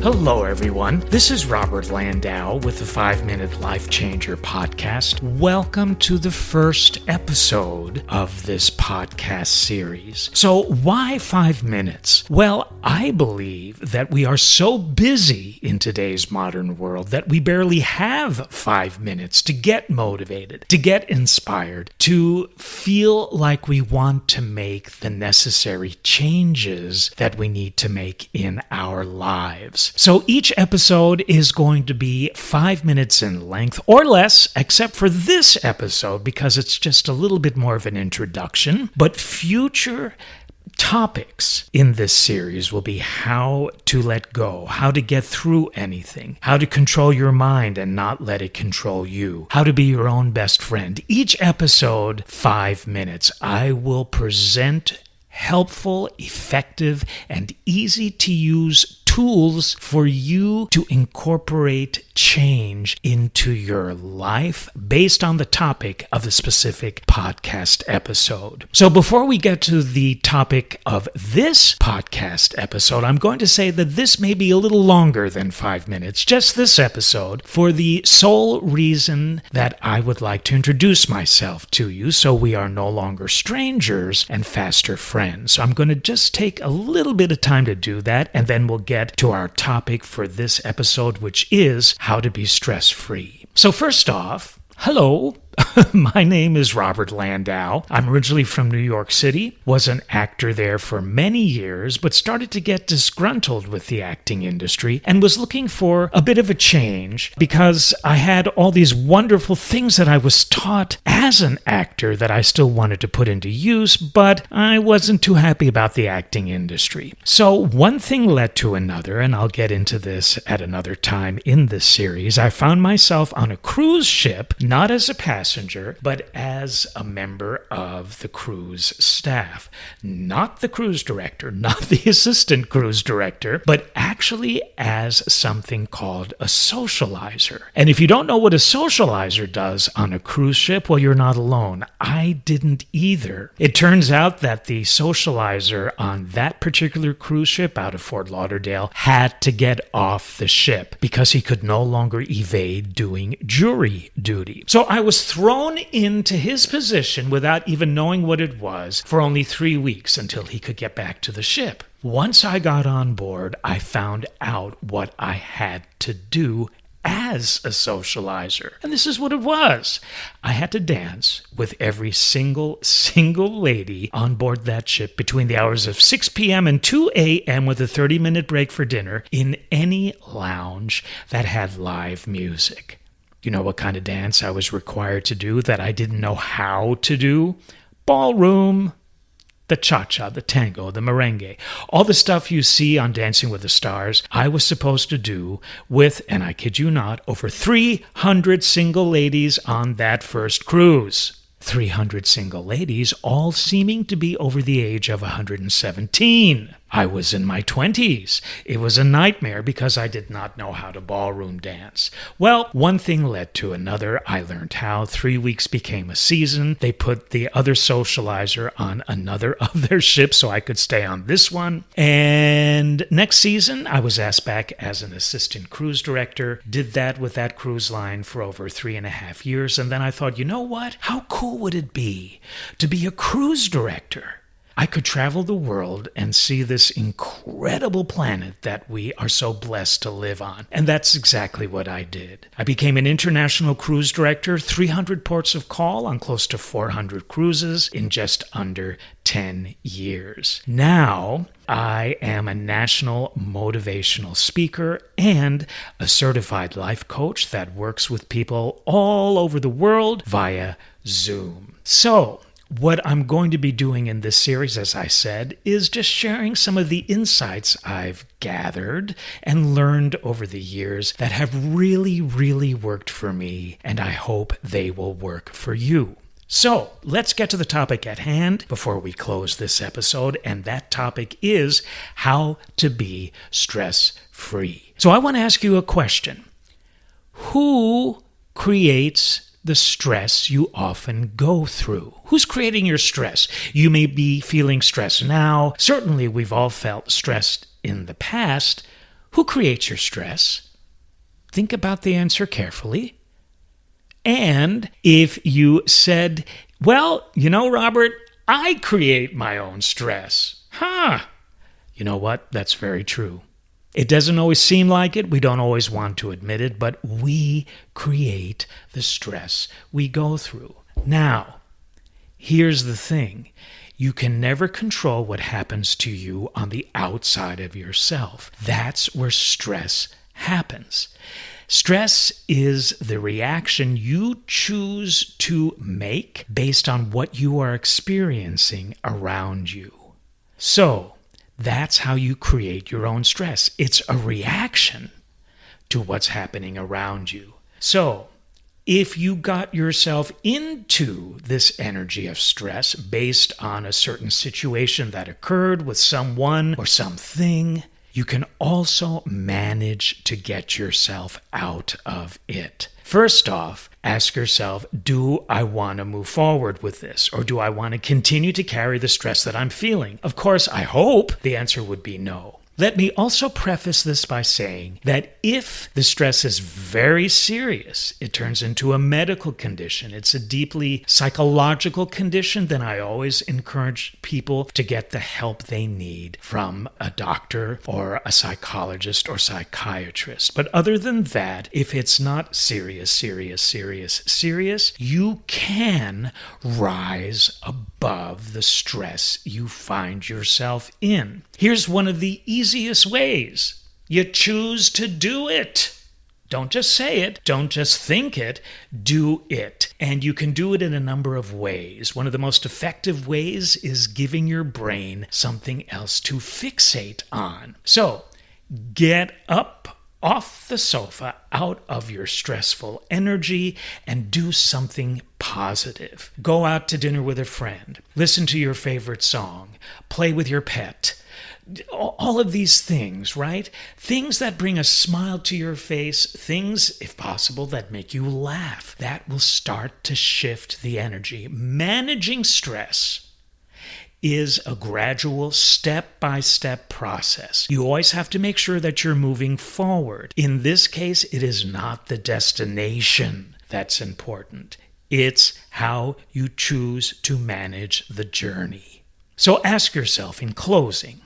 Hello, everyone. This is Robert Landau with the 5-Minute Life Changer podcast. Welcome to the first episode of this podcast series. So, why 5 minutes? Well, I believe that we are so busy in today's modern world that we barely have 5 minutes to get motivated, to get inspired, to feel like we want to make the necessary changes that we need to make in our lives. So each episode is going to be 5 minutes in length or less, except for this episode because it's just a little bit more of an introduction. But future topics in this series will be how to let go, how to get through anything, how to control your mind and not let it control you, how to be your own best friend. Each episode, 5 minutes. I will present helpful, effective, and easy-to-use tools for you to incorporate change into your life based on the topic of the specific podcast episode. So before we get to the topic of this podcast episode, I'm going to say that this may be a little longer than 5 minutes, just this episode, for the sole reason that I would like to introduce myself to you so we are no longer strangers and faster friends. So I'm going to just take a little bit of time to do that, and then we'll get to our topic for this episode, which is how to be stress-free. So first off, hello. My name is Robert Landau. I'm originally from New York City, was an actor there for many years, but started to get disgruntled with the acting industry and was looking for a bit of a change because I had all these wonderful things that I was taught as an actor that I still wanted to put into use, but I wasn't too happy about the acting industry. So one thing led to another, and I'll get into this at another time in this series. I found myself on a cruise ship, not as a passenger, but as a member of the cruise staff. Not the cruise director, not the assistant cruise director, but actually as something called a socializer. And if you don't know what a socializer does on a cruise ship, well, you're not alone. I didn't either. It turns out that the socializer on that particular cruise ship out of Fort Lauderdale had to get off the ship because he could no longer evade doing jury duty. So I was thrown into his position without even knowing what it was for only 3 weeks until he could get back to the ship. Once I got on board, I found out what I had to do as a socializer. And this is what it was. I had to dance with every single lady on board that ship between the hours of 6 p.m. and 2 a.m. with a 30-minute break for dinner in any lounge that had live music. You know what kind of dance I was required to do that I didn't know how to do? Ballroom, the cha-cha, the tango, the merengue, all the stuff you see on Dancing with the Stars, I was supposed to do with, and I kid you not, over 300 single ladies on that first cruise. 300 single ladies, all seeming to be over the age of 117. I was in my 20s. It was a nightmare because I did not know how to ballroom dance. Well, one thing led to another. I learned how. 3 weeks became a season. They put the other socializer on another of their ships so I could stay on this one. And next season, I was asked back as an assistant cruise director. Did that with that cruise line for over 3.5 years. And then I thought, you know what? How cool would it be to be a cruise director? I could travel the world and see this incredible planet that we are so blessed to live on. And that's exactly what I did. I became an international cruise director, 300 ports of call on close to 400 cruises in just under 10 years. Now, I am a national motivational speaker and a certified life coach that works with people all over the world via Zoom. So, what I'm going to be doing in this series, as I said, is just sharing some of the insights I've gathered and learned over the years that have really, really worked for me, and I hope they will work for you. So, let's get to the topic at hand before we close this episode, and that topic is how to be stress-free. So I want to ask you a question. Who creates the stress you often go through? Who's creating your stress? You may be feeling stressed now. Certainly, we've all felt stressed in the past. Who creates your stress? Think about the answer carefully. And if you said, well, Robert, I create my own stress. You know what? That's very true. It doesn't always seem like it. We don't always want to admit it, but we create the stress we go through. Now, here's the thing. You can never control what happens to you on the outside of yourself. That's where stress happens. Stress is the reaction you choose to make based on what you are experiencing around you. So, that's how you create your own stress. It's a reaction to what's happening around you. So, if you got yourself into this energy of stress based on a certain situation that occurred with someone or something, you can also manage to get yourself out of it. First off, ask yourself, do I want to move forward with this? Or do I want to continue to carry the stress that I'm feeling? Of course, I hope the answer would be no. Let me also preface this by saying that if the stress is very serious, it turns into a medical condition, it's a deeply psychological condition, then I always encourage people to get the help they need from a doctor or a psychologist or psychiatrist. But other than that, if it's not serious, you can rise above the stress you find yourself in. Here's one of the easiest ways. You choose to do it. Don't just say it. Don't just think it. Do it. And you can do it in a number of ways. One of the most effective ways is giving your brain something else to fixate on. So, get up off the sofa, out of your stressful energy, and do something positive. Go out to dinner with a friend. Listen to your favorite song. Play with your pet. All of these things, right? Things that bring a smile to your face, things, if possible, that make you laugh. That will start to shift the energy. Managing stress is a gradual, step-by-step process. You always have to make sure that you're moving forward. In this case, it is not the destination that's important. It's how you choose to manage the journey. So ask yourself in closing,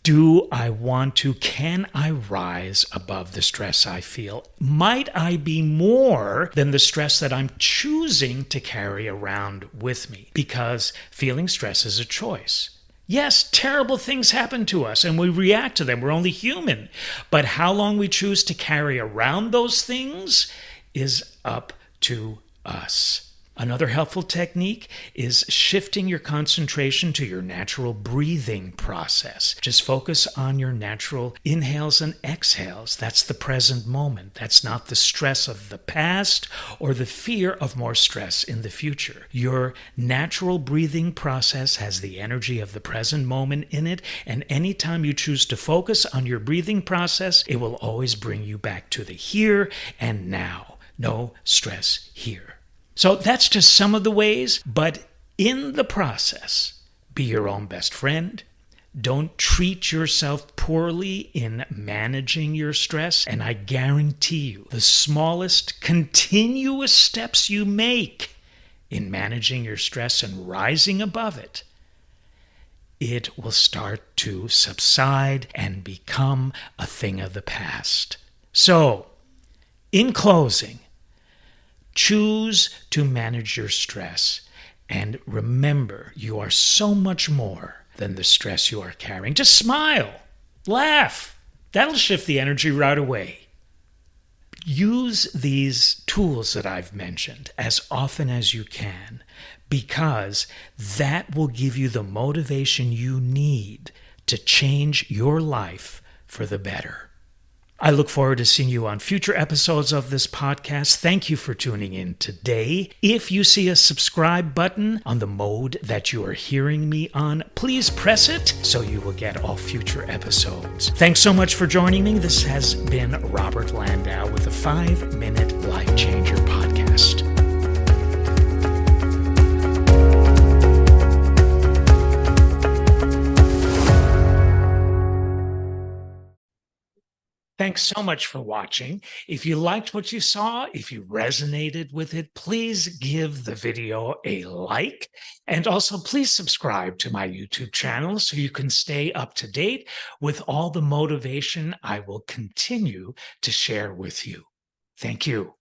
can I rise above the stress I feel? Might I be more than the stress that I'm choosing to carry around with me? Because feeling stress is a choice. Yes, terrible things happen to us and we react to them. We're only human. But how long we choose to carry around those things is up to us. Another helpful technique is shifting your concentration to your natural breathing process. Just focus on your natural inhales and exhales. That's the present moment. That's not the stress of the past or the fear of more stress in the future. Your natural breathing process has the energy of the present moment in it, and anytime you choose to focus on your breathing process, it will always bring you back to the here and now. No stress here. So that's just some of the ways, but in the process, be your own best friend. Don't treat yourself poorly in managing your stress, and I guarantee you, the smallest continuous steps you make in managing your stress and rising above it, it will start to subside and become a thing of the past. So, in closing, choose to manage your stress. And remember, you are so much more than the stress you are carrying. Just smile, laugh. That'll shift the energy right away. Use these tools that I've mentioned as often as you can, because that will give you the motivation you need to change your life for the better. I look forward to seeing you on future episodes of this podcast. Thank you for tuning in today. If you see a subscribe button on the mode that you are hearing me on, please press it so you will get all future episodes. Thanks so much for joining me. This has been Robert Landau with the 5-Minute Life Changer podcast. Thanks so much for watching. If you liked what you saw, if you resonated with it, please give the video a like. And also, please subscribe to my YouTube channel so you can stay up to date with all the motivation I will continue to share with you. Thank you.